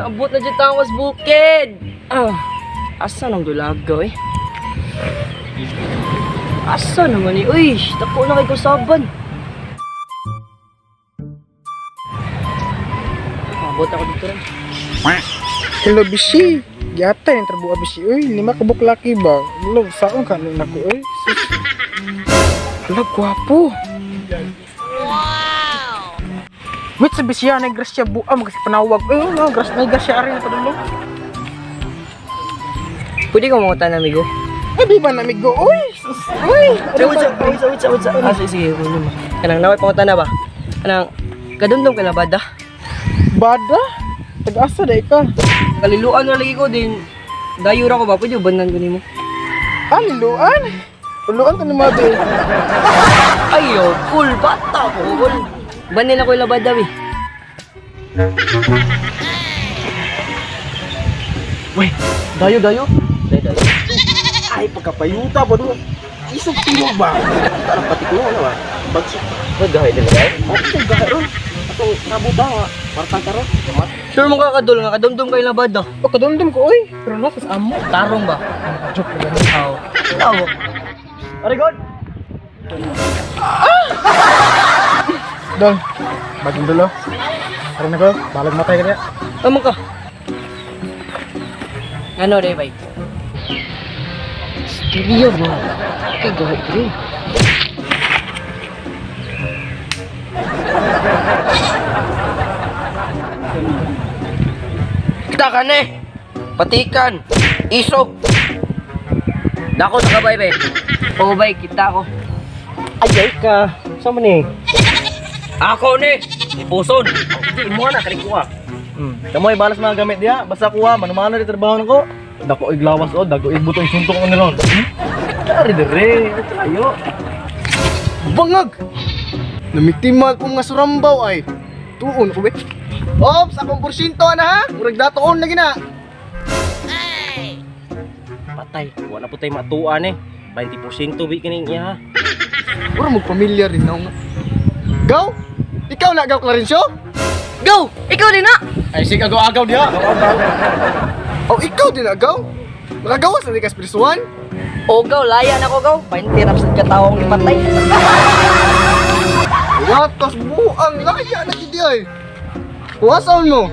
Naabot na dyan tawas bukid. Asa nang dulagaw eh? Asa naman eh? Uy, dako na kay kusaban. Abot ako dito rin. Hello, Bishi. Gata yung trabuha, Bishi. Uy, lima ka buklaki ba? Hello, saan ka nung ako? Uy, sus. Hello, gwapo. Wait, sa Bishi yan, ay grasya buam kasi panawag. Uy, no, grasya rin na padulong. Pwede ka mangutan, amigo? Ay, di ba na, amigo? Uy, sus. Uy, What's up? Sige, ano ba? Kanang naway pangutan na ba? Kanang, kadundong ka na ba da? Bada? Tag-asa da ka. Kaliluan na lagi ko din. Dayura ko ba? Pwede bandan ko nimo. Liluan? Liluan ka ni Mabe. Ayo, cool bata ko. Cool. Banin ako yung labad daw eh. Wey, dayo. Ay, pagkapayuta ba doon? Isang tilo ba? Parang pati ko ano ba? Bagsik. Magahay din ba? Ako garo. Atong nabuta nga. Parang taro. Kamat. Sure mo kakadol nga. Kadumdum kayo labad daw. O, kadumdum ko, oy. Pero nakas amo. Tarong ba? Joke lang. Oo. Tawo. Arigon! Dol, bagong dulo. Karoon ako, balag matay ka niya. Tama ka. Ano rin ba? Studio ba? Kagawa ito rin. Kita ka na eh. Patikan. Isog. Dako sa kabay be. Oo bay, kita ko. Ayay ka. Saan man eh? Ako ni. Ipuson. Hindi mo na. Kalik ko ah. Kamoy balas mga gamit diya. Basta kuha. Manumano di trabaho na ko. Dako iglawas o. Dago igbuto isuntok ko nilon. Dari dere. Ayo. Bangag! Namitimal ko nga surambaw ay. Tuon ko be. Ops, akong porsyento na ha. Murag datoon lagi na. Patay. Wala po tayo matuan eh. 20% bi kining iya ha. Puro magpamilya rin na nga. Gaw? Ikaw na agaw Clarencio? Go! Ikaw din na! Ay sige agaw-agaw diya. O ikaw din agaw? Nakagawas na di ka spirituan? O gaw, laya na ko gaw. Paintirap sa katawang ipatay. Watos buang laya na gidi ay. Kuwasaon mo?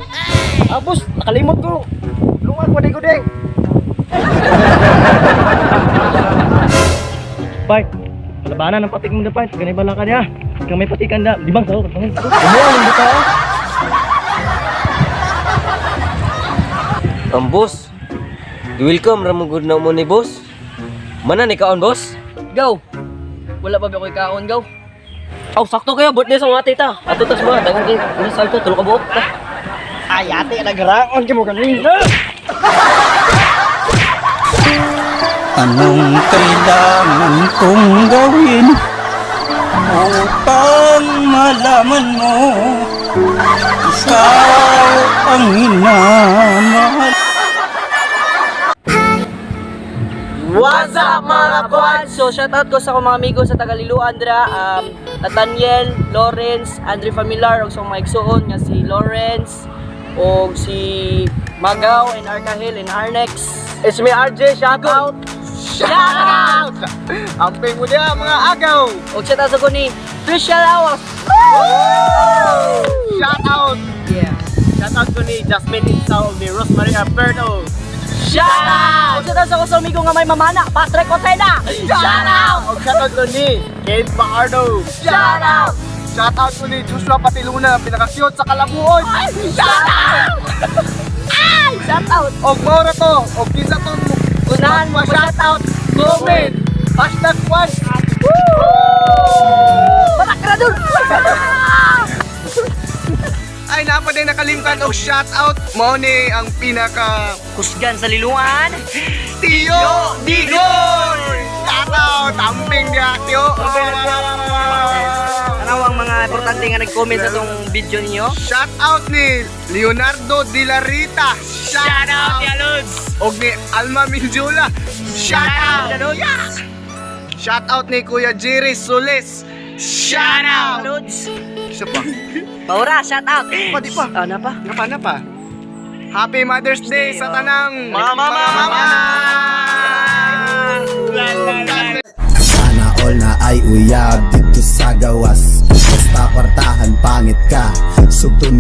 Tapos nakalimot ko. Lungan pa di ko ding. Pai, palabanan ng patik mo na pai. Ganay bala ka niya. Kung may patikan na, di bang sao? Kumuha ng buta. Ang boss. Welcome ramugod na mo ni boss. Mana ni kaon boss? Go. Wala pa ba ko'y kaon go? Aw, sakto kayo. Birthday sa mga tita. Ato tas mga. Dagang kayo. Ano salto? Tulog ka buok. Ay ate, nagraon ka mo kanina. Anong kailangan kong gawin upang malaman mo ikaw ang minamahal? What's up mga kapuan? So shoutout ko sa akong mga amigo sa Tagaliluan dra, Nathaniel, Lawrence, Andre Familiar ug sa mga igsuon nga si Lawrence ug si Magaw and Arcahil and Arnex. It's me RJ. Shout out. Shoutout! Amping mo niya mga agaw. Ug shoutout sa ko ni Tricia Lawas. Shout out. Yeah. Shout out ko ni Jasmine Insao ni Rosemary Alberto. Shoutout! Ug shoutout sa ko sa amigo nga may mamana, Patrick Otena. Shoutout! Og shout out ko ni Kate Bacardo. Shoutout! Shout out ko ni Joshua Patiluna, pinaka-cute sa Kalabuon. Shoutout! Ay! Shoutout! Og maura to, og kisa to Unahan mo shoutout! comment. Hashtag one. Batak ka na dun! Ay napa din nakalimutan og shout out mo ni ang pinaka Kusgan sa liluan! Tio Digor. Shout out amping dia Tio. Ano ang mga importante nga nag-comment sa itong video ninyo? Shout out ni Leonardo De La Rita. Shout out Lods! og ni Alma Minjula. Shout out. Shout out ni Kuya Jerry Solis. Shout out. Lods! Isa pa. Paura, shout out! Pa, di pa. Ano pa? Napa. Happy Mother's Day sa tanang Mama! Sana all na ay uyab dito sa gawas. Basta kwartahan pangit ka. Sugtun